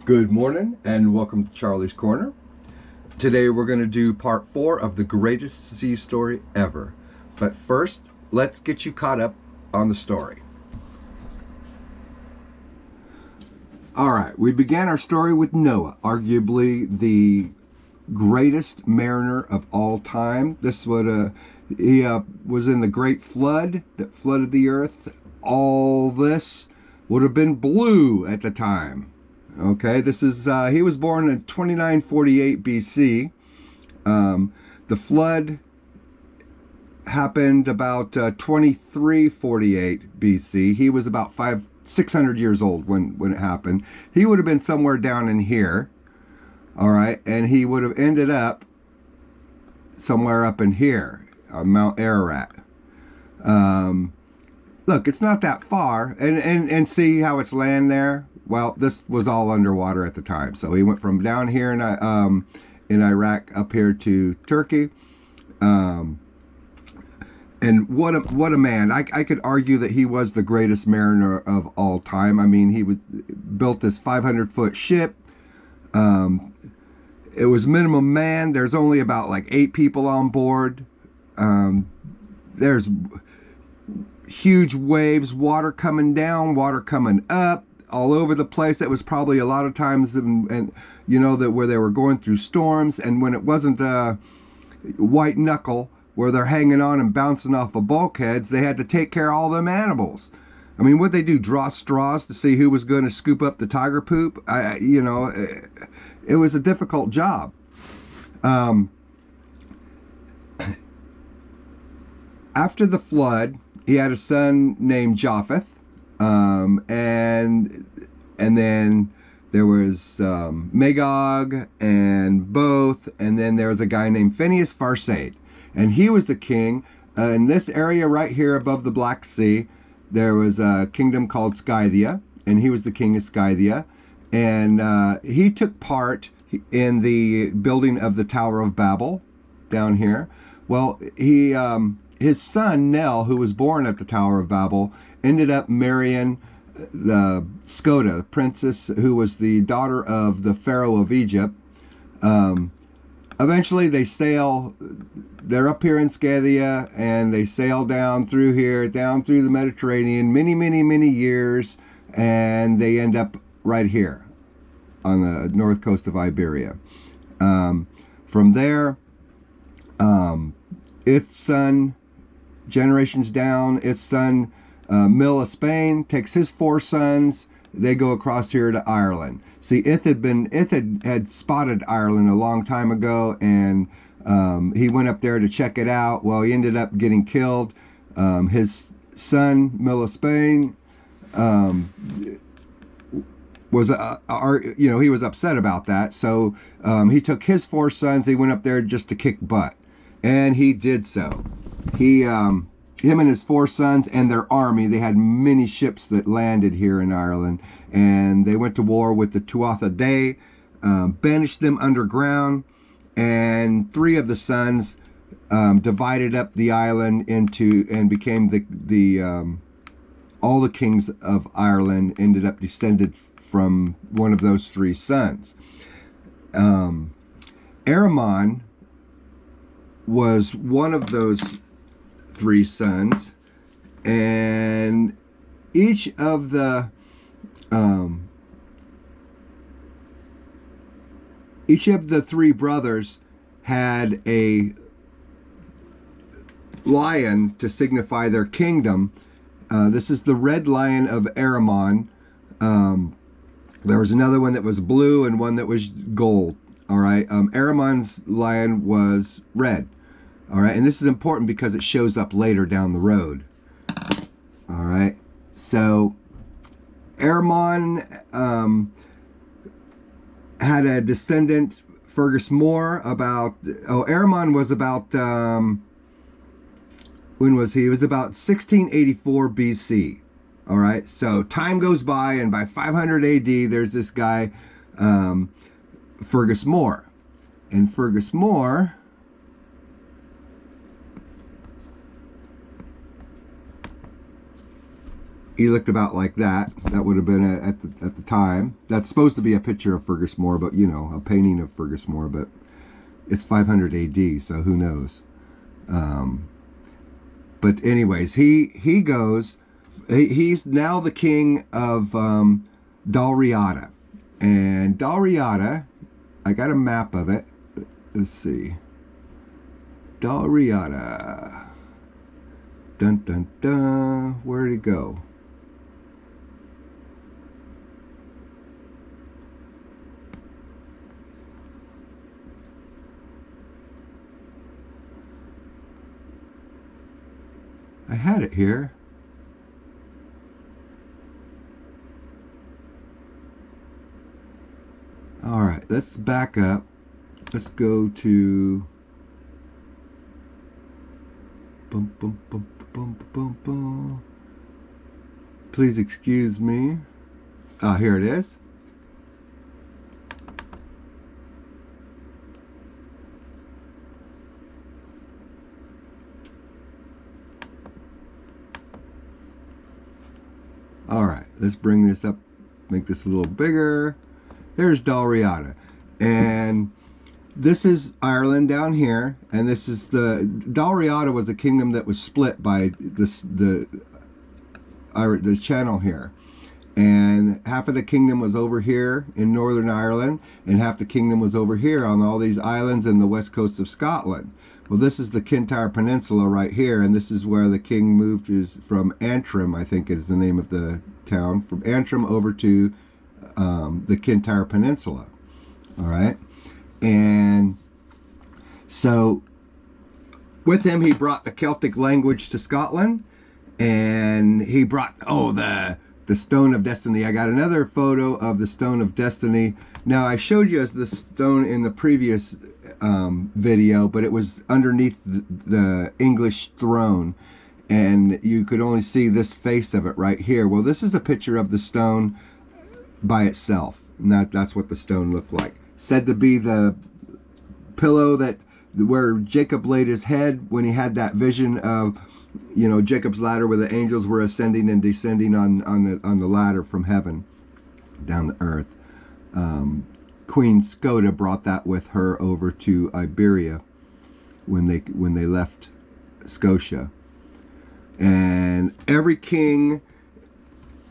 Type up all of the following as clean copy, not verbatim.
Good morning and welcome to Charlie's Corner. Today we're going to do part 4 of the greatest sea story ever. But first, let's get you caught up on the story. Alright, we began our story with Noah, arguably the greatest mariner of all time. He was in the great flood that flooded the earth. All this would have been blue at the time. Okay, he was born in 2948 BC. The flood happened about 2348 BC. He was about 600 years old when it happened. He would have been somewhere down in here. All right, and he would have ended up somewhere up in here, Mount Ararat. Look, it's not that far, and see how it's land there. Well, this was all underwater at the time, so he went from down here in Iraq up here to Turkey. And what a man! I could argue that he was the greatest mariner of all time. I mean, built this 500-foot ship. It was minimum man. There's only about like 8 people on board. There's huge waves, water coming down, water coming up, all over the place. That was probably a lot of times, and you know, that where they were going through storms, and when it wasn't white knuckle where they're hanging on and bouncing off of bulkheads, they had to take care of all them animals. I mean, what they do, draw straws to see who was going to scoop up the tiger poop? It was a difficult job. After the flood, he had a son named Japheth, and then there was Magog and Both, and then there was a guy named Phineas Farsaid, and he was the king. In this area right here above the Black Sea, there was a kingdom called Scythia, and he was the king of Scythia, and he took part in the building of the Tower of Babel down here. Well, his son Nell, who was born at the Tower of Babel, ended up marrying the Skoda, princess who was the daughter of the Pharaoh of Egypt. Eventually they're up here in Scythia, and they sail down through here, down through the Mediterranean, many years, and they end up right here on the north coast of Iberia. From there, its son, generations down, its son Mill of Spain takes his 4 sons. They go across here to Ireland. See, Ith had spotted Ireland a long time ago, and he went up there to check it out. Well, he ended up getting killed. His son Mill of Spain was he was upset about that, so he took his 4 sons. He went up there just to kick butt, and he did so. Him and his 4 sons and their army, they had many ships that landed here in Ireland, and they went to war with the Tuatha Dé, banished them underground, and 3 of the sons divided up the island into, and became all the kings of Ireland ended up descended from one of those 3 sons. Ahriman was one of those 3 sons, and each of the 3 brothers had a lion to signify their kingdom. This is the red lion of Ahriman. There was another one that was blue and one that was gold. All right, Ahriman's lion was red. All right, and this is important because it shows up later down the road. All right, so Ahriman had a descendant, Fergus More, Ahriman was about, when was he? He was about 1684 BC. All right, so time goes by, and by 500 AD, there's this guy, Fergus More. And Fergus More he looked about like that. That would have been at the time. That's supposed to be a picture of Fergus More, but you know, a painting of Fergus More, but it's 500 AD, so who knows. But anyways, he goes. He's now the king of Riada, and Riada, I got a map of it. Let's see. Riada. Dun dun dun. Where'd it go? I had it here. All right, let's back up. Let's go to bum, bum, bum, bum, bum, bum. Please excuse me. Here it is. All right, let's bring this up, make this a little bigger. There's Riada, and this is Ireland down here, and this is the Riada was a kingdom that was split by the channel here, and half of the kingdom was over here in Northern Ireland, and half the kingdom was over here on all these islands in the west coast of Scotland. Well, this is the Kintyre Peninsula right here, and this is where the king moved from Antrim, I think is the name of the town, from Antrim over to the Kintyre Peninsula. All right, and so with him he brought the Celtic language to Scotland, and he brought the Stone of Destiny. I got another photo of the Stone of Destiny. Now I showed you the stone in the previous video, but it was underneath the English throne, and you could only see this face of it right here. Well, this is the picture of the stone by itself, and that's what the stone looked like. Said to be the pillow where Jacob laid his head when he had that vision of, you know, Jacob's ladder, where the angels were ascending and descending on the ladder from heaven down to earth. Queen Skoda brought that with her over to Iberia when they left Scotia. And every king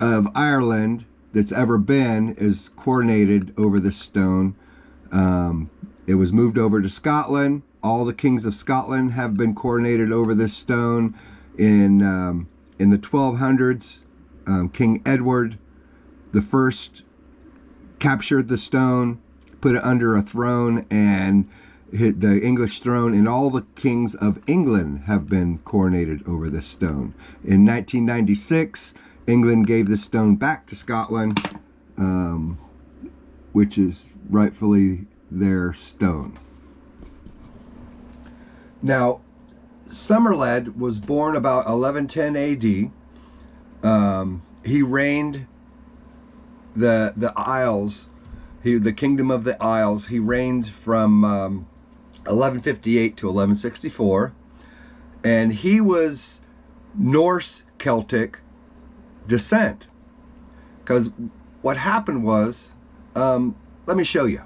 of Ireland that's ever been is coronated over this stone. It was moved over to Scotland. All the kings of Scotland have been coronated over this stone. In the 1200s, King Edward the First captured the stone, put it under a throne, and hit the English throne, and all the kings of England have been coronated over this stone. In 1996, England gave this stone back to Scotland, which is rightfully their stone. Now, Somerled was born about 1110 AD. He reigned the Isles, the kingdom of the Isles. He reigned from 1158 to 1164, and he was Norse Celtic descent. Because what happened was, let me show you.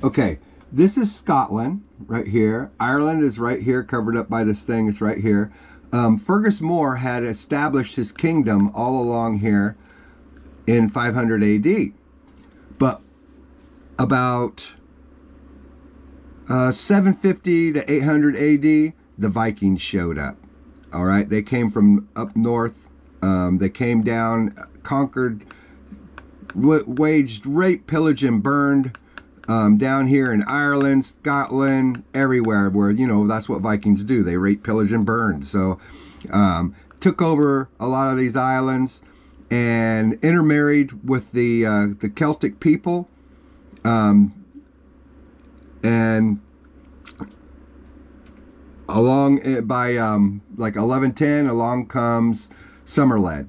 Okay, this is Scotland right here. Ireland is right here, covered up by this thing. It's right here. Fergus More had established his kingdom all along here in 500 AD. But about 750 to 800 AD, the Vikings showed up. All right, they came from up north. They came down, conquered, waged rape, pillage, and burned down here in Ireland, Scotland, everywhere where, you know, that's what Vikings do. They rape, pillage, and burn. So took over a lot of these islands and intermarried with the Celtic people. And along by like 1110, along comes Somerled,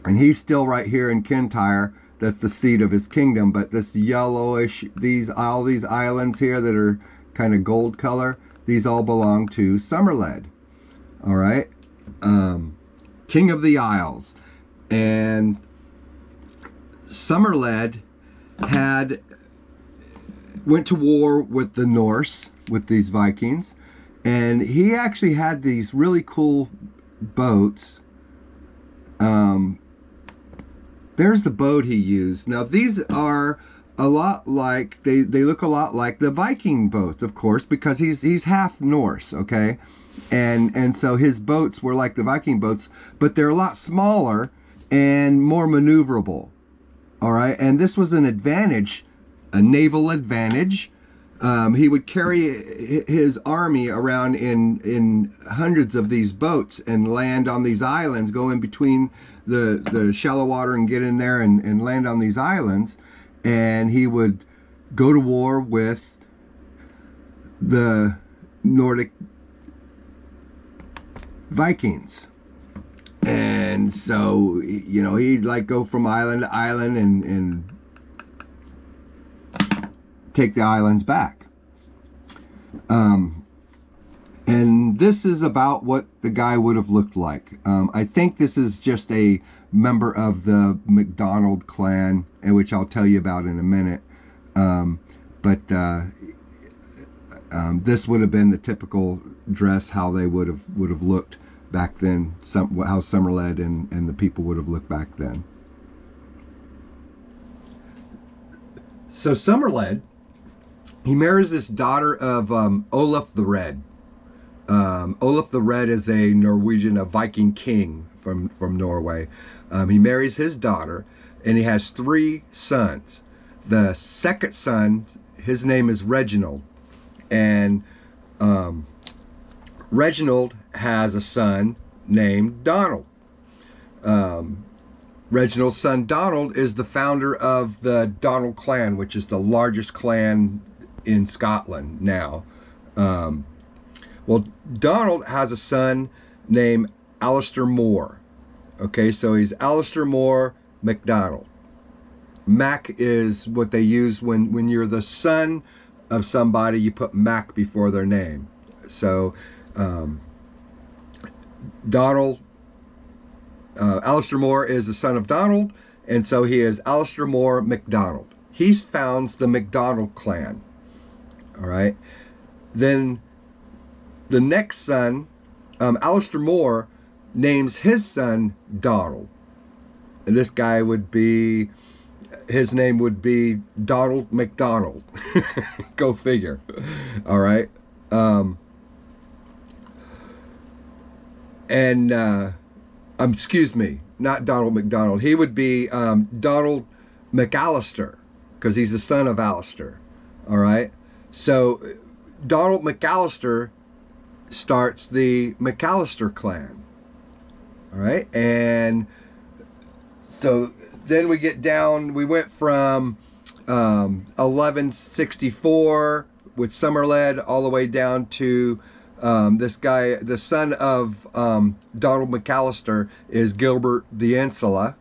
and he's still right here in Kintyre. That's the seat of his kingdom. But this yellowish, all these islands here that are kind of gold color, these all belong to Somerled. All right. king of the Isles. And Somerled went to war with the Norse, with these Vikings, and he actually had these really cool boats. There's the boat he used. Now these are a lot like, they look a lot like the Viking boats, of course, because he's half Norse, okay? And so his boats were like the Viking boats, but they're a lot smaller and more maneuverable. All right, and this was an advantage, a naval advantage. He would carry his army around in hundreds of these boats and land on these islands, go in between the shallow water and get in there and land on these islands. And he would go to war with the Nordic Vikings. And so, you know, he'd like go from island to island and take the islands back. And this is about what the guy would have looked like. I think this is just a member of the MacDonald clan, which I'll tell you about in a minute. This would have been the typical dress, how they would have looked back then, how Somerled and the people would have looked back then. So Somerled, he marries this daughter of Olaf the Red. Olaf the Red is a Norwegian, a Viking king from Norway. He marries his daughter, and he has 3 sons. The second son, his name is Reginald, and Reginald has a son named Donald. Reginald's son Donald is the founder of the Donald clan, which is the largest clan in Scotland now. Well, Donald has a son named Alistair Moore. Okay, so he's Alistair Moore MacDonald. Mac is what they use when you're the son of somebody, you put Mac before their name. So Alistair Moore is the son of Donald, and so he is Alistair Moore MacDonald. He founds the MacDonald clan. All right. Then the next son, Alistair Moore, names his son Donald. And this guy would be, his name would be Donald MacDonald. Go figure. All right. Excuse me, not Donald MacDonald. He would be Donald McAllister, because he's the son of Alistair. All right. So Donald McAllister starts the McAllister clan. All right. And so then we get down, we went from 1164 with Somerled all the way down to this guy, the son of Donald McAllister, is Gilbert the Ancilla,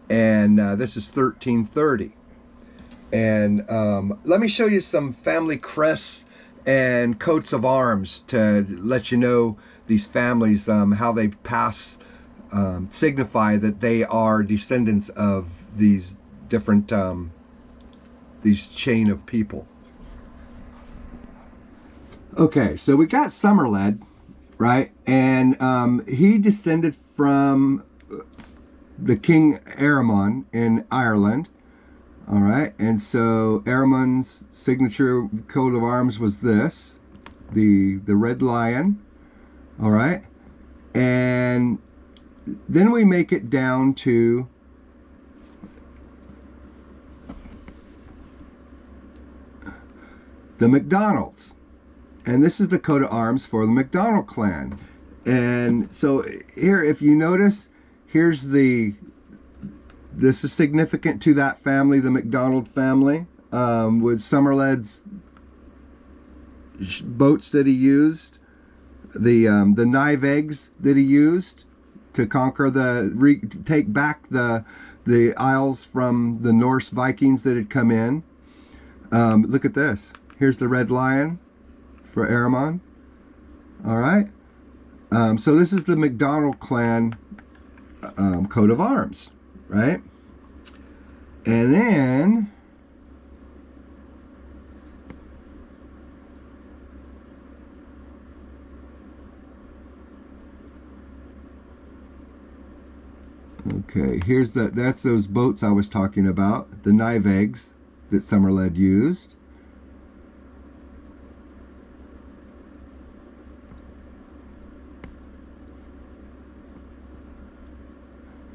and this is 1330. And let me show you some family crests and coats of arms to let you know these families, how they signify that they are descendants of these different these chain of people. Okay, so we got Somerled, right? And he descended from the King Eramon in Ireland. All right, and so Eramon's signature coat of arms was this, the red lion. All right, and then we make it down to the MacDonalds. And this is the coat of arms for the MacDonald clan. And so here, if you notice, this is significant to that family, the MacDonald family, with Somerled's boats that he used, the knife eggs that he used to conquer take back the Isles from the Norse Vikings that had come in. Look at this. Here's the red lion for Eramon. All right. So this is the MacDonald clan coat of arms, right? And then okay, here's that's those boats I was talking about, the knife eggs that Somerled used.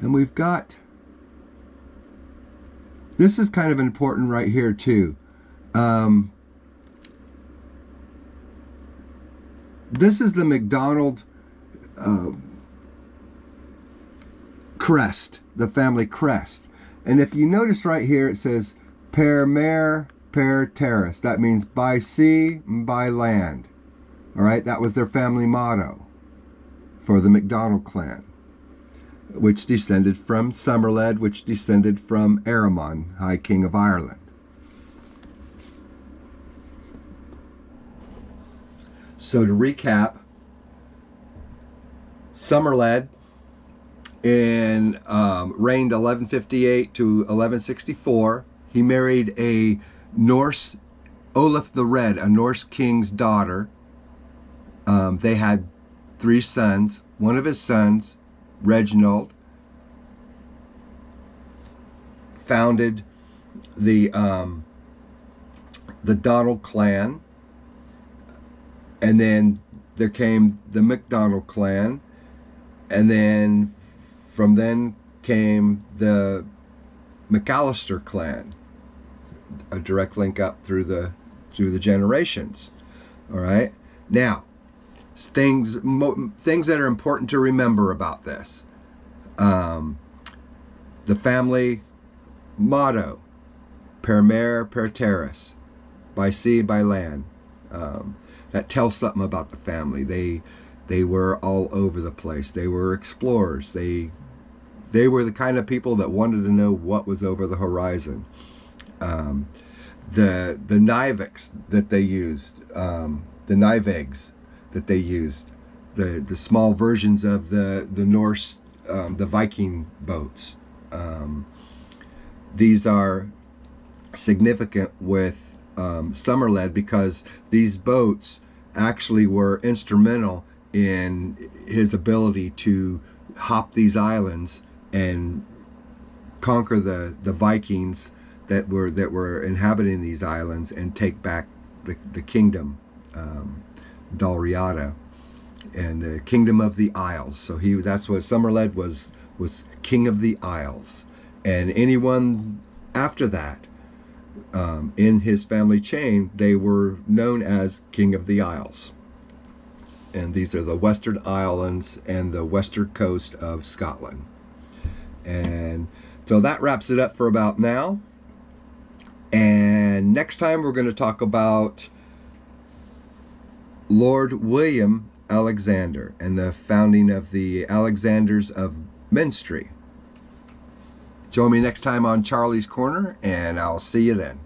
And we've got, this is kind of important right here too. This is the MacDonald crest, the family crest. And if you notice right here, it says per mare, per terrace. That means by sea and by land. All right, that was their family motto for the MacDonald clan, which descended from Somerled, which descended from Eramon, High King of Ireland. So to recap, Somerled reigned 1158 to 1164. He married a Norse, Olaf the Red, a Norse king's daughter. They had 3 sons. One of his sons, Reginald, founded the Donald clan, and then there came the MacDonald clan, and then from then came the McAllister clan, a direct link up through the generations. All right, now things that are important to remember about this. The family motto, per mare, per terrace, by sea, by land. That tells something about the family. They were all over the place. They were explorers. They were the kind of people that wanted to know what was over the horizon. The knives that they used, the knife eggs that they used, the small versions of the Norse, the Viking boats. These are significant with Somerled because these boats actually were instrumental in his ability to hop these islands and conquer the Vikings that were inhabiting these islands and take back the kingdom, Riada, and the kingdom of the Isles. So that's what Somerled was king of the Isles, and anyone after that in his family chain, they were known as king of the Isles. And these are the Western Islands and the western coast of Scotland. And so that wraps it up for about now. And next time we're going to talk about Lord William Alexander and the founding of the Alexanders of Menstrie. Join me next time on Charlie's Corner, and I'll see you then.